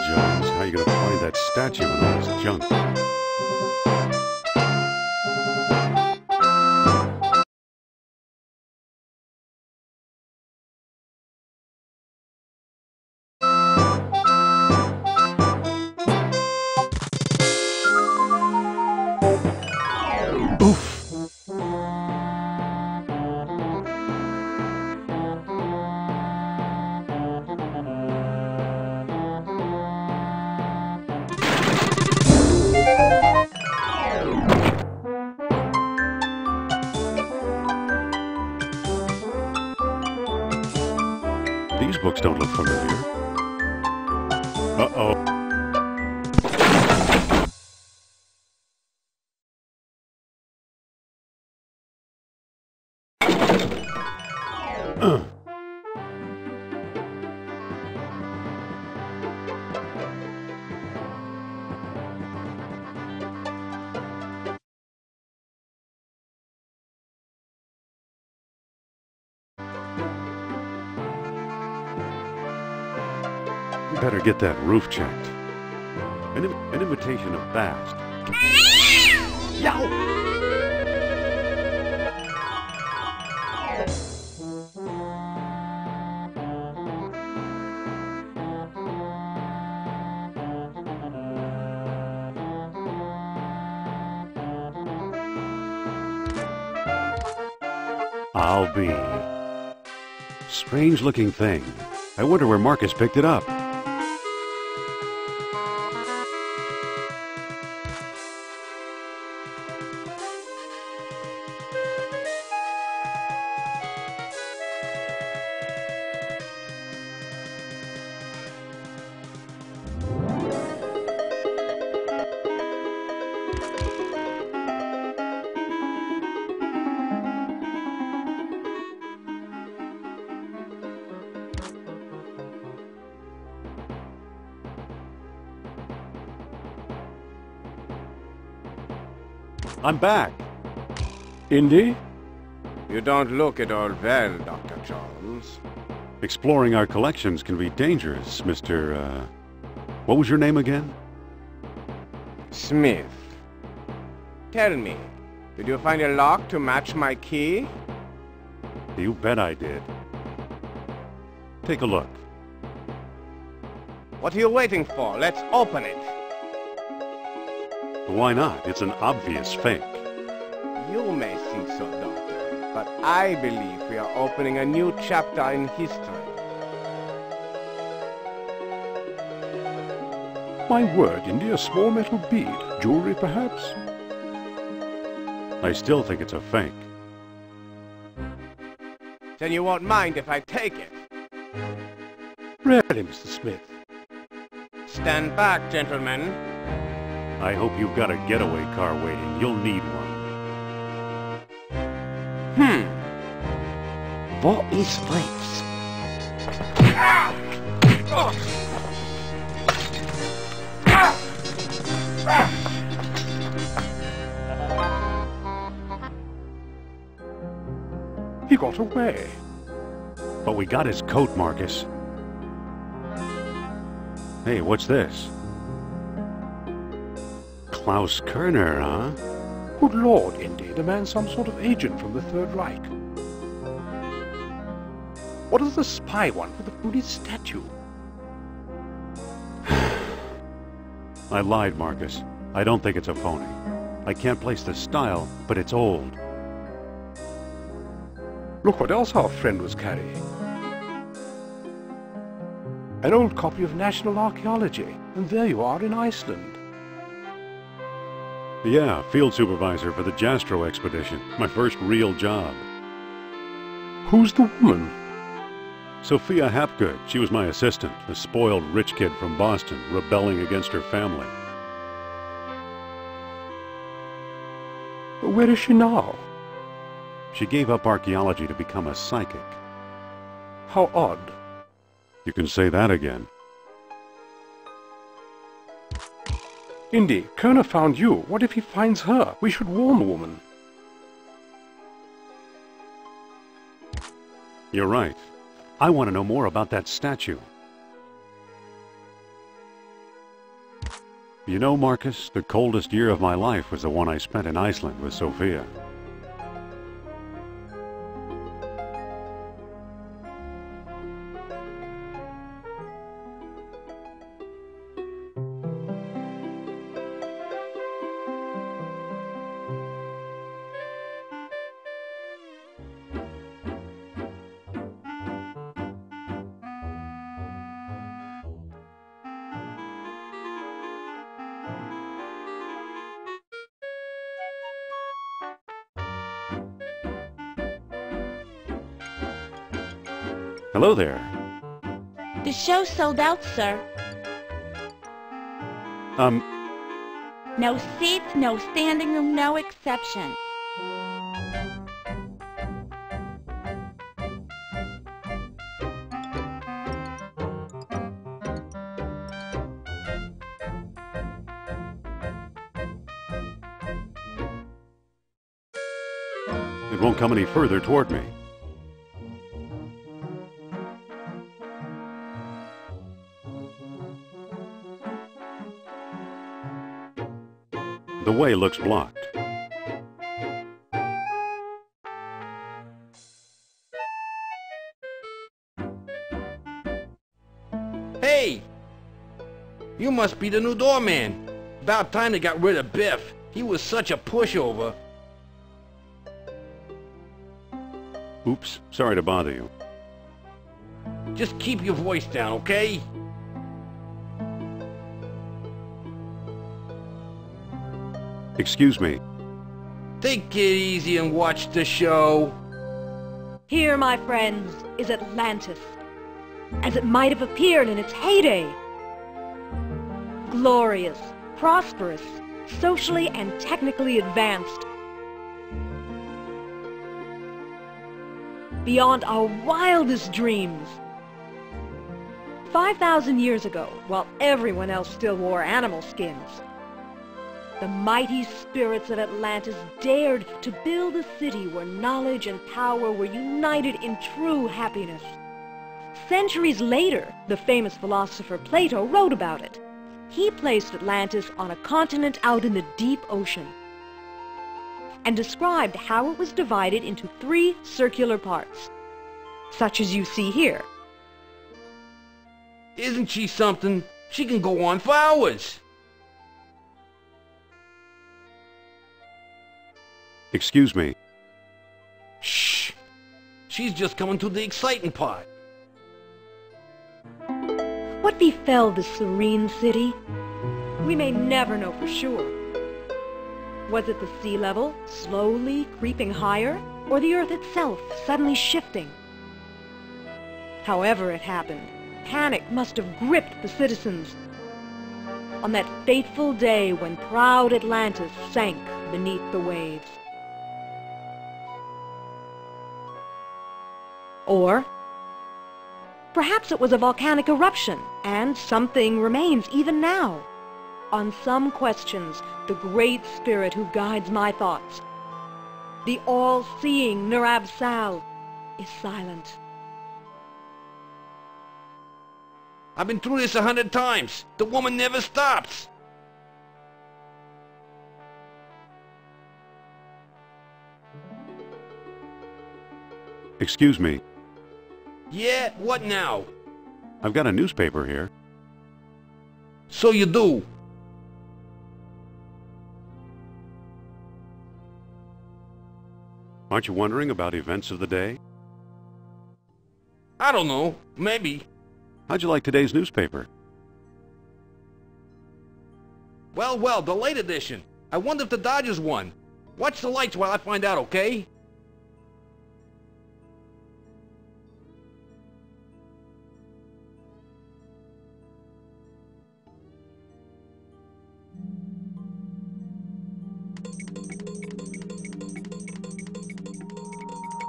Jones, how you gonna find that statue in all this junk? Oof! These books don't look familiar. Uh-oh. Better get that roof checked. An imitation of Bast. Yow! I'll be. Strange-looking thing. I wonder where Marcus picked it up. I'm back. Indy? You don't look at all well, Dr. Jones. Exploring our collections can be dangerous, Mr. What was your name again? Smith. Tell me, did you find a lock to match my key? You bet I did. Take a look. What are you waiting for? Let's open it. Why not? It's an obvious fake. You may think so, Doctor, but I believe we are opening a new chapter in history. My word, Indy, a small metal bead. Jewelry, perhaps? I still think it's a fake. Then you won't mind if I take it. Really, Mr. Smith? Stand back, gentlemen. I hope you've got a getaway car waiting. You'll need one. What is this? He got away. But we got his coat, Marcus. Hey, what's this? Klaus Kerner, huh? Good Lord, Indy, the man's some sort of agent from the Third Reich. What does the spy want with the Buddhist statue? I lied, Marcus. I don't think it's a phony. I can't place the style, but it's old. Look what else our friend was carrying. An old copy of National Archaeology, and there you are in Iceland. Yeah, field supervisor for the Jastro expedition. My first real job. Who's the woman? Sophia Hapgood. She was my assistant, a spoiled rich kid from Boston, rebelling against her family. Where is she now? She gave up archaeology to become a psychic. How odd. You can say that again. Indy, Kerner found you. What if he finds her? We should warn the woman. You're right. I want to know more about that statue. You know, Marcus, the coldest year of my life was the one I spent in Iceland with Sophia. Hello there. The show sold out, sir. No seats, no standing room, no exceptions. It won't come any further toward me. The way looks blocked. Hey! You must be the new doorman. About time they got rid of Biff. He was such a pushover. Oops, sorry to bother you. Just keep your voice down, okay? Excuse me. Take it easy and watch the show. Here, my friends, is Atlantis, as it might have appeared in its heyday. Glorious, prosperous, socially and technically advanced. Beyond our wildest dreams. 5,000 years ago, while everyone else still wore animal skins, the mighty spirits of Atlantis dared to build a city where knowledge and power were united in true happiness. Centuries later, the famous philosopher Plato wrote about it. He placed Atlantis on a continent out in the deep ocean and described how it was divided into 3 circular parts, such as you see here. Isn't she something? She can go on for hours. Excuse me. Shh! She's just coming to the exciting part. What befell this serene city? We may never know for sure. Was it the sea level slowly creeping higher, or the earth itself suddenly shifting? However it happened, panic must have gripped the citizens on that fateful day when proud Atlantis sank beneath the waves. Or perhaps it was a volcanic eruption, and something remains even now. On some questions, the great spirit who guides my thoughts, the all-seeing Nurab Sal, is silent. I've been through this 100 times. The woman never stops. Excuse me. Yeah, what now? I've got a newspaper here. So you do. Aren't you wondering about events of the day? I don't know. Maybe. How'd you like today's newspaper? Well, the late edition. I wonder if the Dodgers won. Watch the lights while I find out, okay?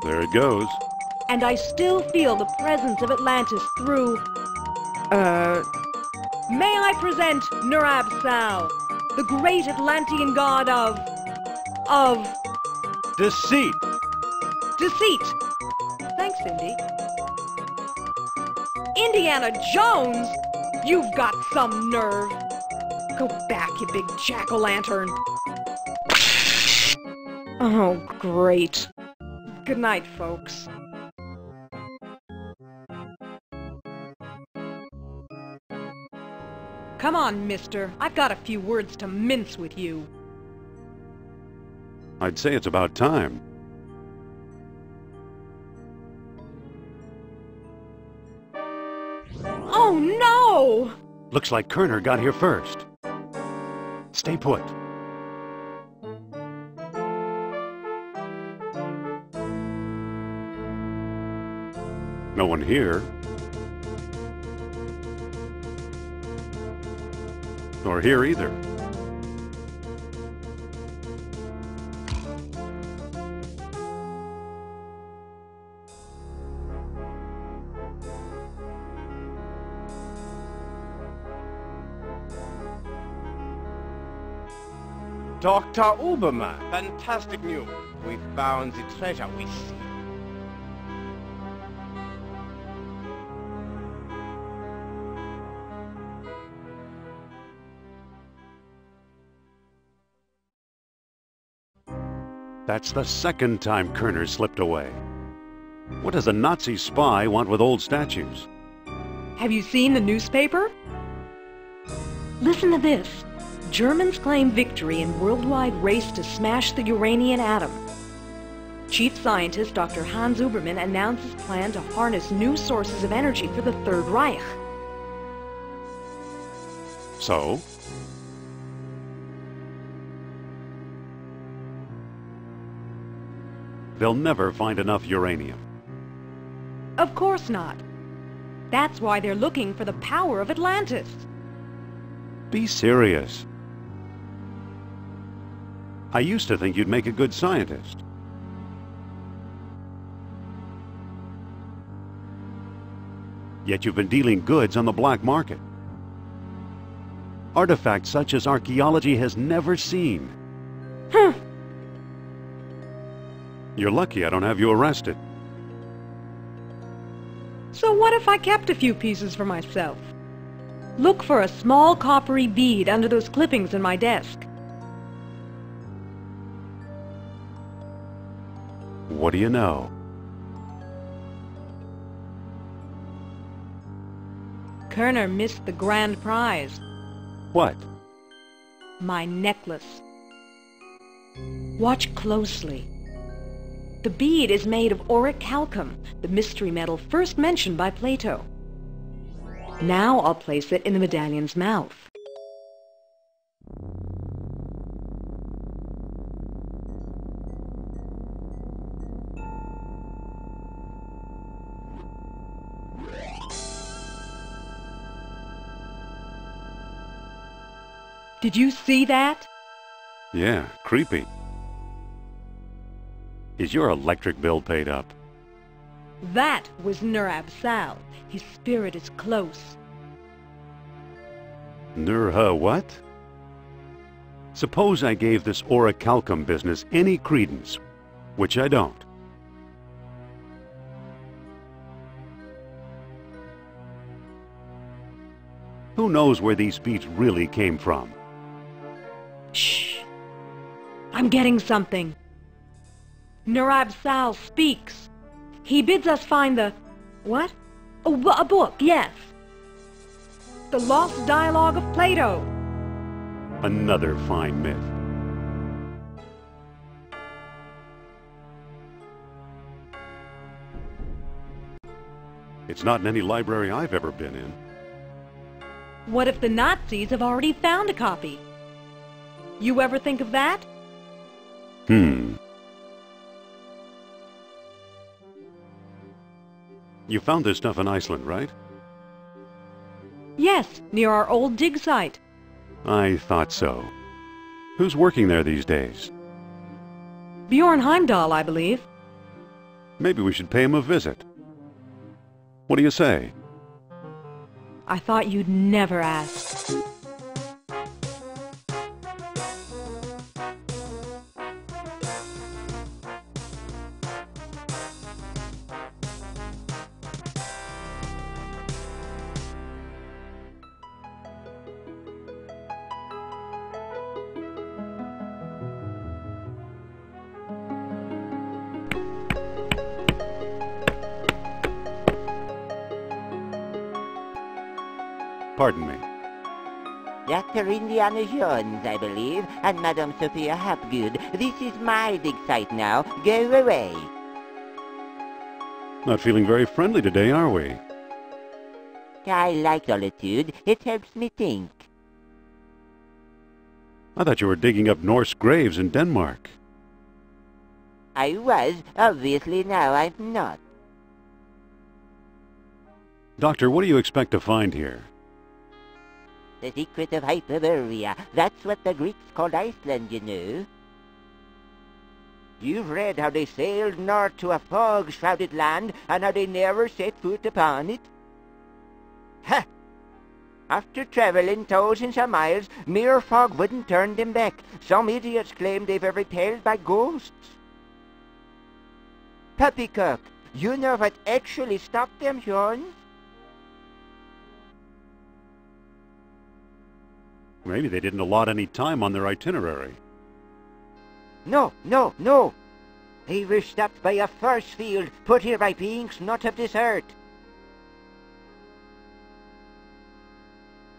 There it goes. And I still feel the presence of Atlantis through... May I present Nurab Sal? the great Atlantean god of Deceit! deceit. Thanks, Indy. Indiana Jones? You've got some nerve. Go back, you big jack-o'-lantern. Oh, great. Good night, folks. Come on, mister. I've got a few words to mince with you. I'd say it's about time. Oh, no! Looks like Kerner got here first. Stay put. No one here. Nor here either. Dr. Uberman, fantastic news. We found the treasure we seek. That's the second time Kerner slipped away. What does a Nazi spy want with old statues? Have you seen the newspaper? Listen to this. Germans claim victory in worldwide race to smash the uranium atom. Chief scientist Dr. Hans Uberman announces plan to harness new sources of energy for the Third Reich. So? They'll never find enough uranium. Of course not. That's why they're looking for the power of Atlantis. Be serious. I used to think you'd make a good scientist. Yet you've been dealing goods on the black market. Artifacts such as archaeology has never seen. You're lucky I don't have you arrested. So what if I kept a few pieces for myself? Look for a small coppery bead under those clippings in my desk. What do you know? Kerner missed the grand prize. What? My necklace. Watch closely. The bead is made of orichalcum, the mystery metal first mentioned by Plato. Now I'll place it in the medallion's mouth. Did you see that? Yeah, creepy. Is your electric bill paid up? That was Nur Sal. His spirit is close. What? Suppose I gave this orichalcum business any credence, which I don't. Who knows where these beads really came from? Shh. I'm getting something. Nur Sal speaks. He bids us find the... what? A book, yes. The Lost Dialogue of Plato. Another fine myth. It's not in any library I've ever been in. What if the Nazis have already found a copy? You ever think of that? You found this stuff in Iceland, right? Yes, near our old dig site. I thought so. Who's working there these days? Bjorn Heimdall, I believe. Maybe we should pay him a visit. What do you say? I thought you'd never ask. Pardon me. Dr. Indiana Jones, I believe, and Madame Sophia Hapgood. This is my dig site now. Go away. Not feeling very friendly today, are we? I like solitude. It helps me think. I thought you were digging up Norse graves in Denmark. I was. Obviously now I'm not. Doctor, what do you expect to find here? The secret of Hyperborea. That's what the Greeks called Iceland, you know. You've read how they sailed north to a fog-shrouded land, and how they never set foot upon it? Ha! After travelling thousands of miles, mere fog wouldn't turn them back. Some idiots claim they were repelled by ghosts. Puppycock, you know what actually stopped them, Jones? Maybe they didn't allot any time on their itinerary. No. They were stopped by a force field put here by beings not of this earth.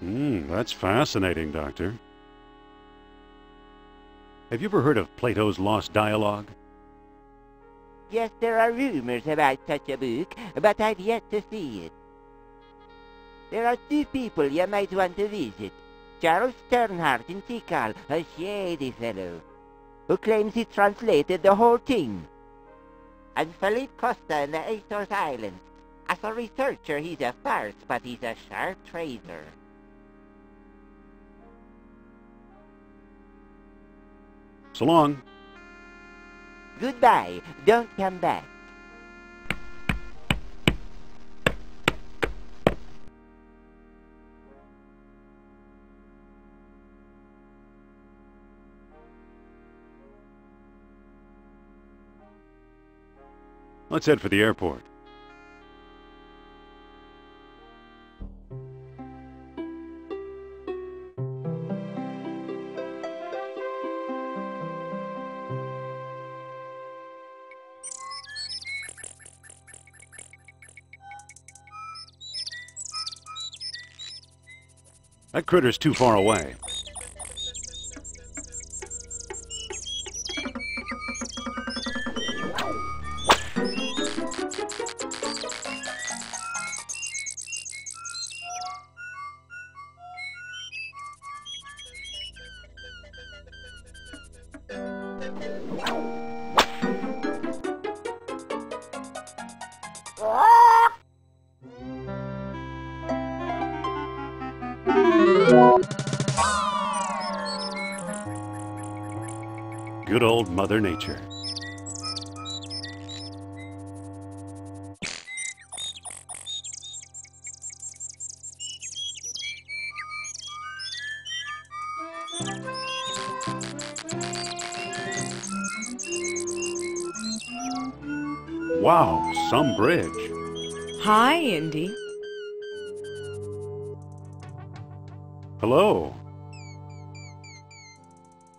That's fascinating, Doctor. Have you ever heard of Plato's Lost Dialogue? Yes, there are rumors about such a book, but I've yet to see it. There are two people you might want to visit. Charles Sternhardt in Tikal, a shady fellow, who claims he translated the whole thing. And Philippe Costa in the Azores Islands. As a researcher, he's a farce, but he's a sharp trader. So long. Goodbye. Don't come back. Let's head for the airport. That critter's too far away. Good old Mother Nature. Wow, some bridge. Hi, Indy. Hello.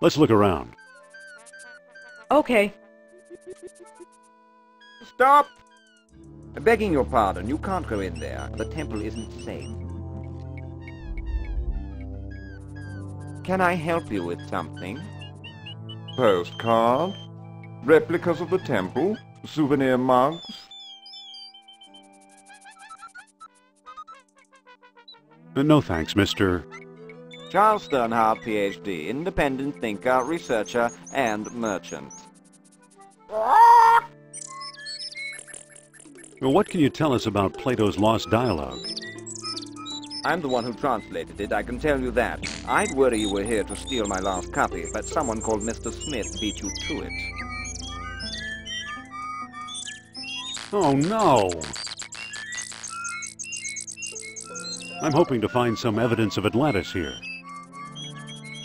Let's look around. Okay. Stop! Begging your pardon, you can't go in there. The temple isn't safe. Can I help you with something? Postcard? Replicas of the temple? Souvenir mugs? No thanks, Mr. Charles Sternhardt, Ph.D., independent thinker, researcher, and merchant. Well, what can you tell us about Plato's Lost Dialogue? I'm the one who translated it, I can tell you that. I'd worry you were here to steal my last copy, but someone called Mr. Smith beat you to it. Oh, no! I'm hoping to find some evidence of Atlantis here.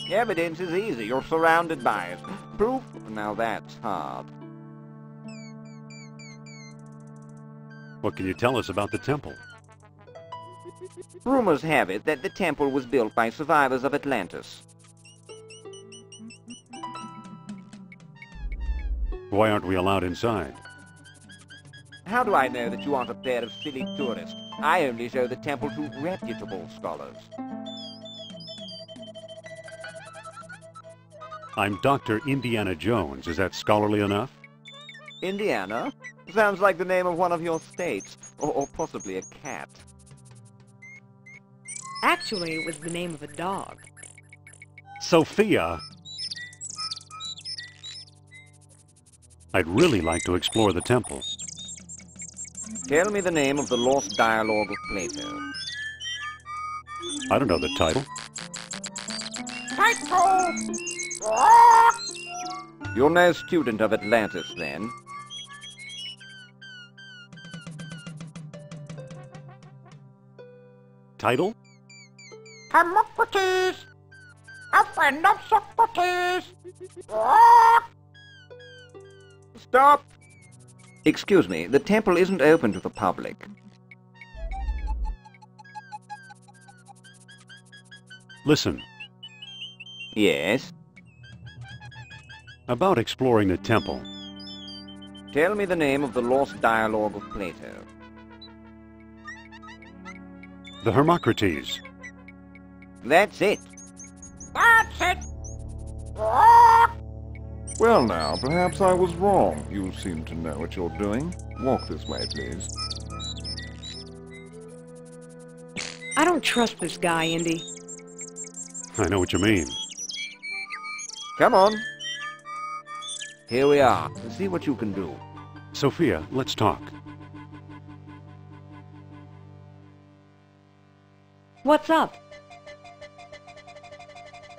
Evidence is easy. You're surrounded by it. Proof? Now that's hard. What can you tell us about the temple? Rumors have it that the temple was built by survivors of Atlantis. Why aren't we allowed inside? How do I know that you aren't a pair of silly tourists? I only show the temple to reputable scholars. I'm Dr. Indiana Jones. Is that scholarly enough? Indiana? Sounds like the name of one of your states, or possibly a cat. Actually, it was the name of a dog. Sophia! I'd really like to explore the temple. Tell me the name of the lost dialogue of Plato. I don't know the title. You're no student of Atlantis, then? Title? Hermocrates! A friend of Socrates! Stop! Excuse me, the temple isn't open to the public. Listen, Yes? about exploring the temple. Tell me the name of the lost dialogue of Plato. The Hermocrates. That's it. That's it! Well now, perhaps I was wrong. You seem to know what you're doing. Walk this way, please. I don't trust this guy, Indy. I know what you mean. Come on. Here we are. See what you can do. Sophia, let's talk. What's up?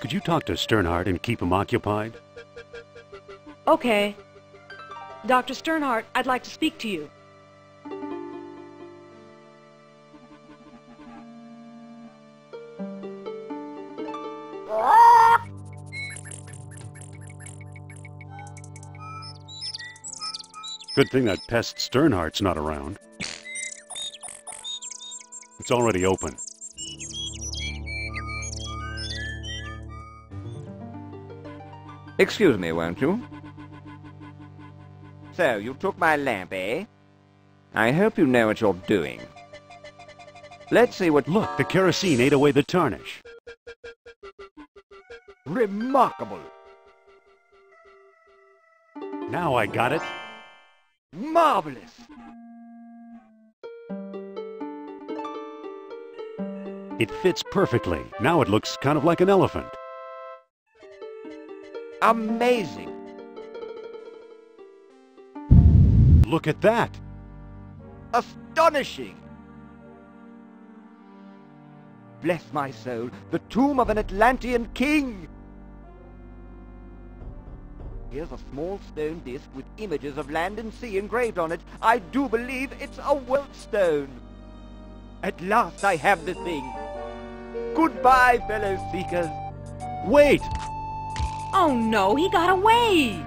Could you talk to Sternhardt and keep him occupied? Okay. Dr. Sternhardt, I'd like to speak to you. Good thing that pest Sternhardt's not around. It's already open. Excuse me, won't you? So, you took my lamp, eh? I hope you know what you're doing. Let's see what... Look, the kerosene ate away the tarnish. Remarkable. Now I got it. Marvelous. It fits perfectly. Now it looks kind of like an elephant. Amazing. Look at that. Astonishing. Bless my soul, the tomb of an Atlantean king. Here's a small stone disc with images of land and sea engraved on it. I do believe it's a world stone. At last I have the thing. Goodbye, fellow seekers. Wait! Oh no, he got away!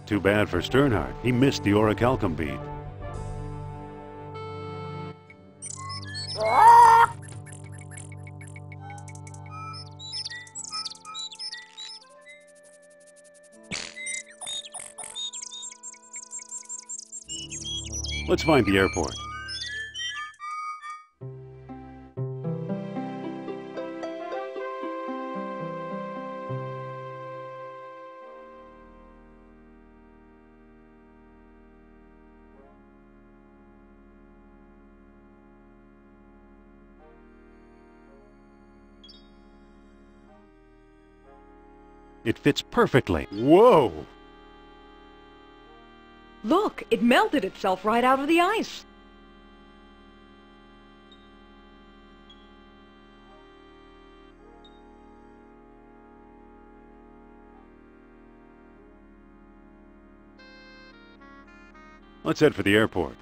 Too bad for Sternhardt. He missed the orichalcum bead. Let's find the airport. It fits perfectly. Whoa! Look, it melted itself right out of the ice. Let's head for the airport.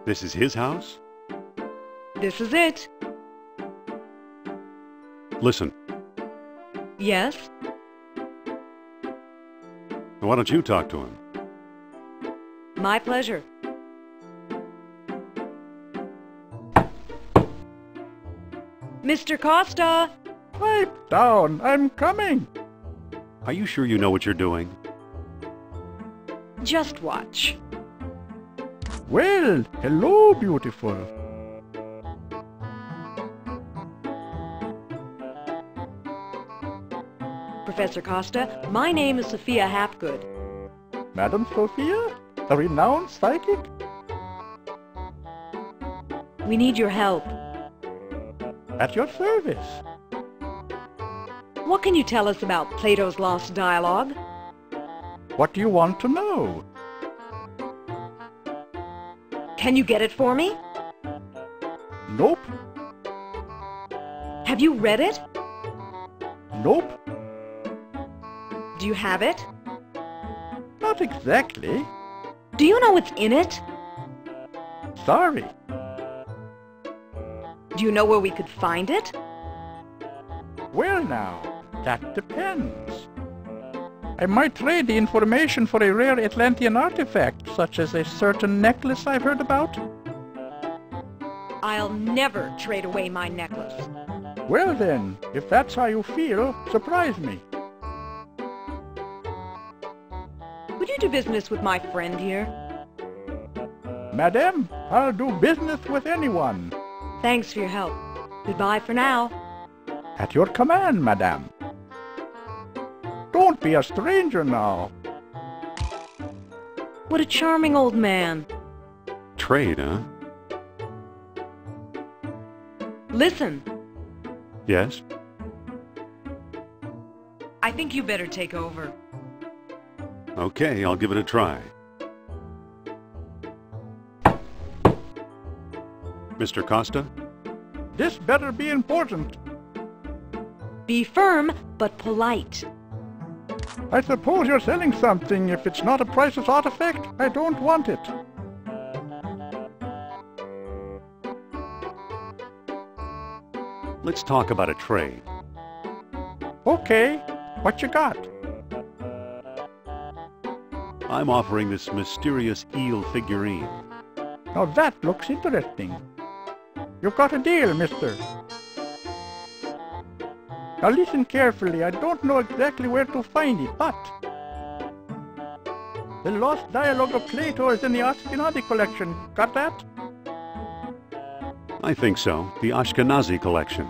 This is his house? This is it. Listen, Yes? Why don't you talk to him? My pleasure. Mr. Costa! Pipe down, I'm coming. Are you sure you know what you're doing? Just watch. Well, hello, beautiful. Professor Costa, my name is Sophia Hapgood. Madam Sophia, a renowned psychic? We need your help. At your service. What can you tell us about Plato's Lost Dialogue? What do you want to know? Can you get it for me? Nope. Have you read it? Nope. Do you have it? Not exactly. Do you know what's in it? Sorry. Do you know where we could find it? Well now, that depends. I might trade the information for a rare Atlantean artifact, such as a certain necklace I've heard about. I'll never trade away my necklace. Well then, if that's how you feel, surprise me. Would you do business with my friend here? Madame, I'll do business with anyone. Thanks for your help. Goodbye for now. At your command, madame. Don't be a stranger now. What a charming old man. Trade, huh? Listen. Yes? I think you better take over. Okay, I'll give it a try. Mr. Costa? This better be important. Be firm, but polite. I suppose you're selling something. If it's not a priceless artifact, I don't want it. Let's talk about a trade. Okay, what you got? I'm offering this mysterious eel figurine. Now that looks interesting. You've got a deal, mister. Now listen carefully. I don't know exactly where to find it, but the Lost Dialogue of Plato is in the Ashkenazi collection. Got that? I think so. The Ashkenazi collection.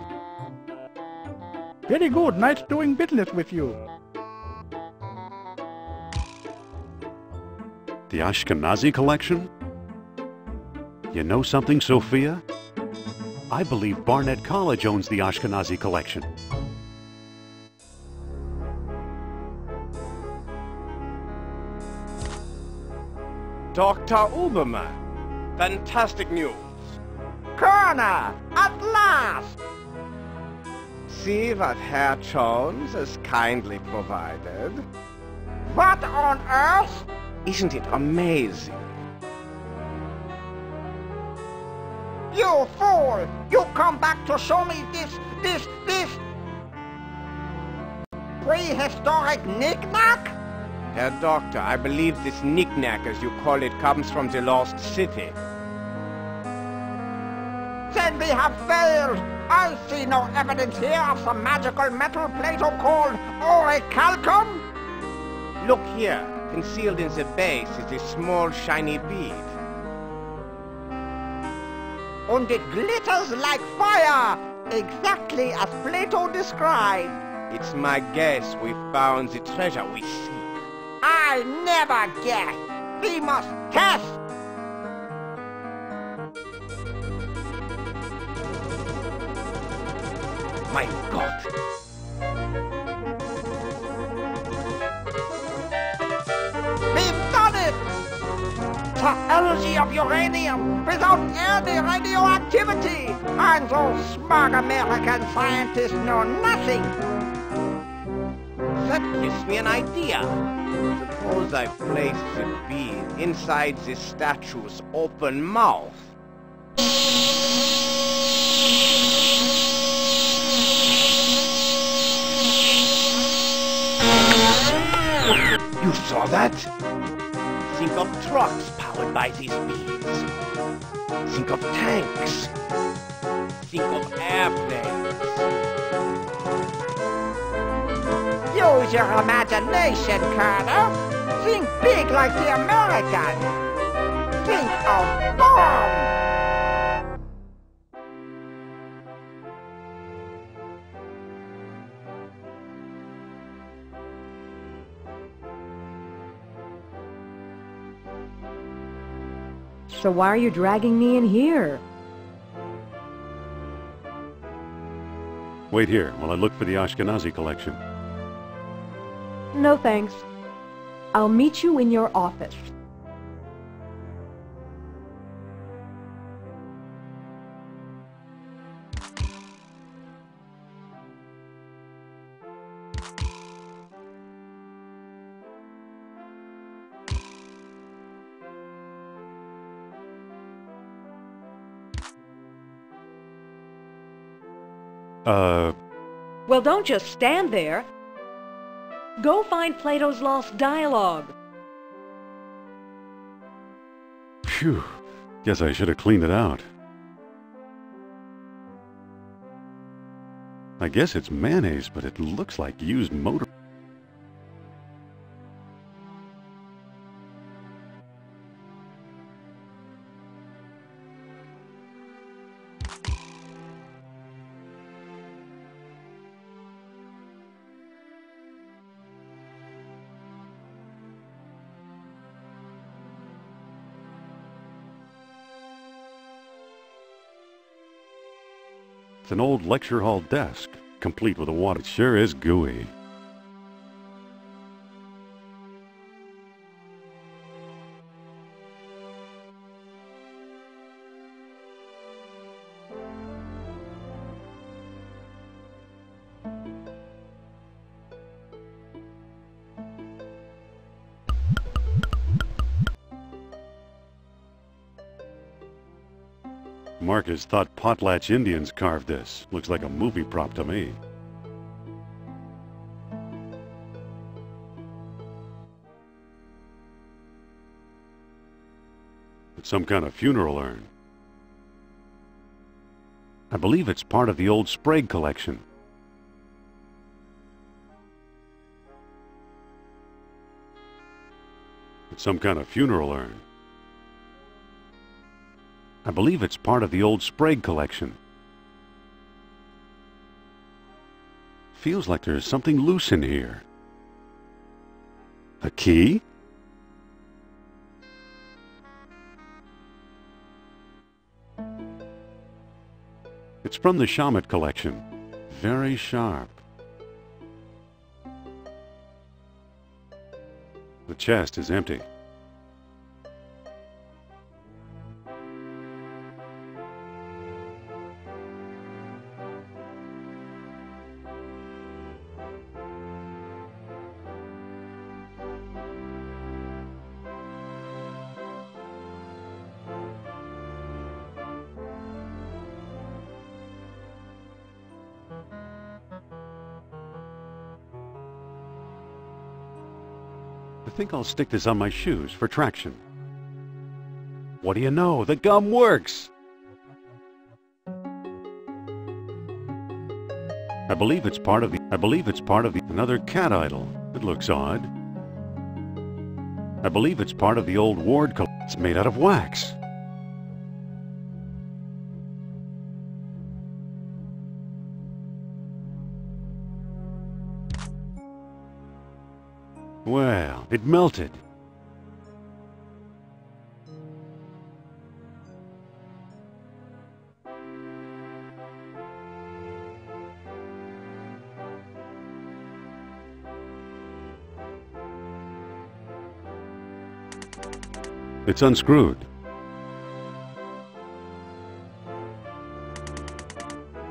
Very good. Nice doing business with you. The Ashkenazi collection? You know something, Sophia? I believe Barnett College owns the Ashkenazi collection. Dr. Uberman, fantastic news. Colonel, at last! See what Herr Jones has kindly provided. What on earth? Isn't it amazing? You fool! You come back to show me this prehistoric knick-knack? Herr Doctor, I believe this knick-knack, as you call it, comes from the Lost City. Then we have failed! I see no evidence here of some magical metal Plato called orichalcum. Look here, concealed in the base is a small shiny bead. And it glitters like fire, exactly as Plato described. It's my guess we found the treasure we seek. I never guess. We must test. My God! We've done it! The energy of uranium without any radioactivity! And those smug American scientists know nothing! That gives me an idea. Suppose I place the bead inside the statue's open mouth. You saw that? Think of trucks powered by these beams. Think of tanks. Think of airplanes. Use your imagination, Colonel. Think big like the Americans. Think of bombs. So why are you dragging me in here? Wait here while I look for the Ashkenazi collection. No thanks. I'll meet you in your office. Well, don't just stand there. Go find Plato's Lost Dialogue. Phew. Guess I should have cleaned it out. I guess it's mayonnaise, but it looks like used motor. It's an old lecture hall desk, complete with a water. It sure is gooey. Marcus thought Potlatch Indians carved this. Looks like a movie prop to me. It's some kind of funeral urn. I believe it's part of the old Sprague collection. It's some kind of funeral urn. I believe it's part of the old Sprague collection. Feels like there's something loose in here. A key? It's from the Shamet collection. Very sharp. The chest is empty. I think I'll stick this on my shoes for traction. What do you know? The gum works! I believe it's part of the another cat idol. It looks odd. I believe it's part of the old Ward collection. It's made out of wax. Well, it melted. It's unscrewed.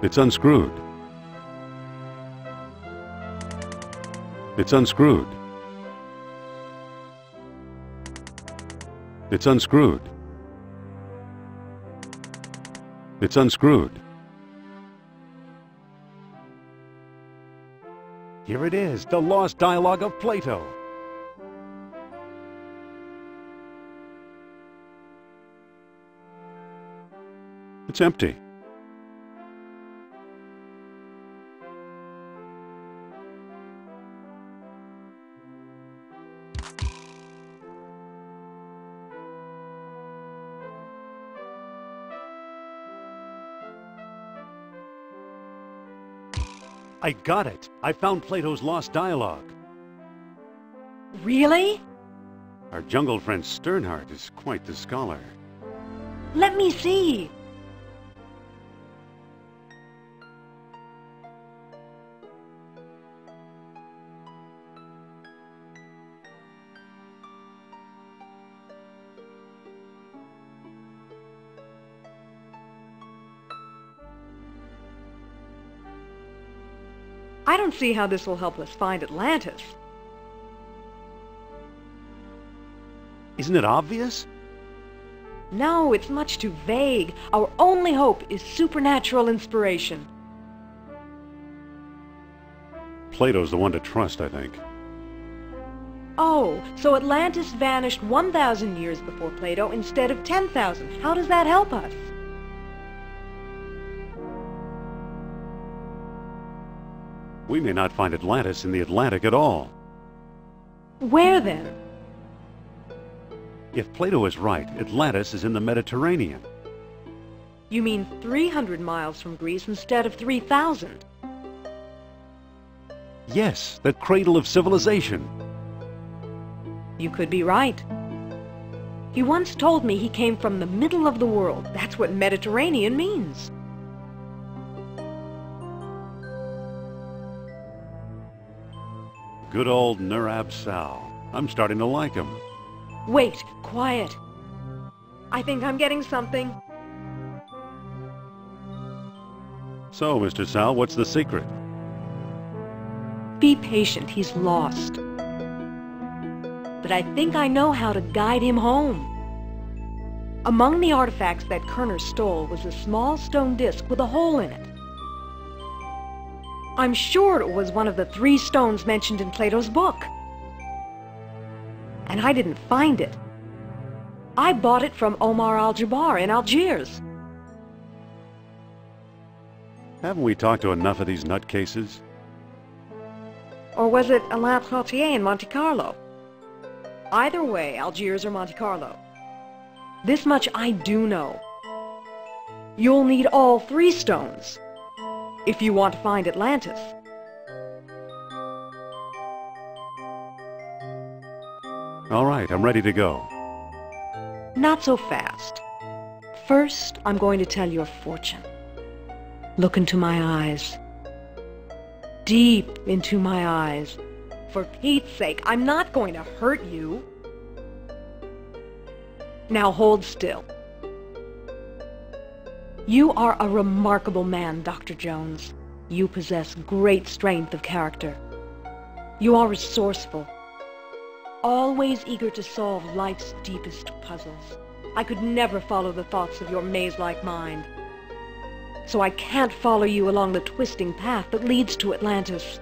It's unscrewed. It's unscrewed. It's unscrewed. It's unscrewed. Here it is, the lost dialogue of Plato. It's empty. I got it. I found Plato's lost dialogue. Really? Our jungle friend Sternhardt is quite the scholar. Let me see. I don't see how this will help us find Atlantis. Isn't it obvious? No, it's much too vague. Our only hope is supernatural inspiration. Plato's the one to trust, I think. Oh, so Atlantis vanished 1,000 years before Plato instead of 10,000. How does that help us? We may not find Atlantis in the Atlantic at all. Where then? If Plato is right, Atlantis is in the Mediterranean. You mean 300 miles from Greece instead of 3,000? Yes, the cradle of civilization. You could be right. He once told me he came from the middle of the world. That's what Mediterranean means. Good old Nurab Sal. I'm starting to like him. Wait, quiet. I think I'm getting something. So, Mr. Sal, what's the secret? Be patient, he's lost. But I think I know how to guide him home. Among the artifacts that Kerner stole was a small stone disc with a hole in it. I'm sure it was one of the 3 stones mentioned in Plato's book. And I didn't find it. I bought it from Omar al-Jabbar in Algiers. Haven't we talked to enough of these nutcases? Or was it Alain Trottier in Monte Carlo? Either way, Algiers or Monte Carlo. This much I do know. You'll need all 3 stones if you want to find Atlantis. All right, I'm ready to go. Not so fast. First, I'm going to tell your fortune. Look into my eyes. Deep into my eyes. For Pete's sake, I'm not going to hurt you. Now hold still. You are a remarkable man, Dr. Jones. You possess great strength of character. You are resourceful, always eager to solve life's deepest puzzles. I could never follow the thoughts of your maze-like mind. So I can't follow you along the twisting path that leads to Atlantis.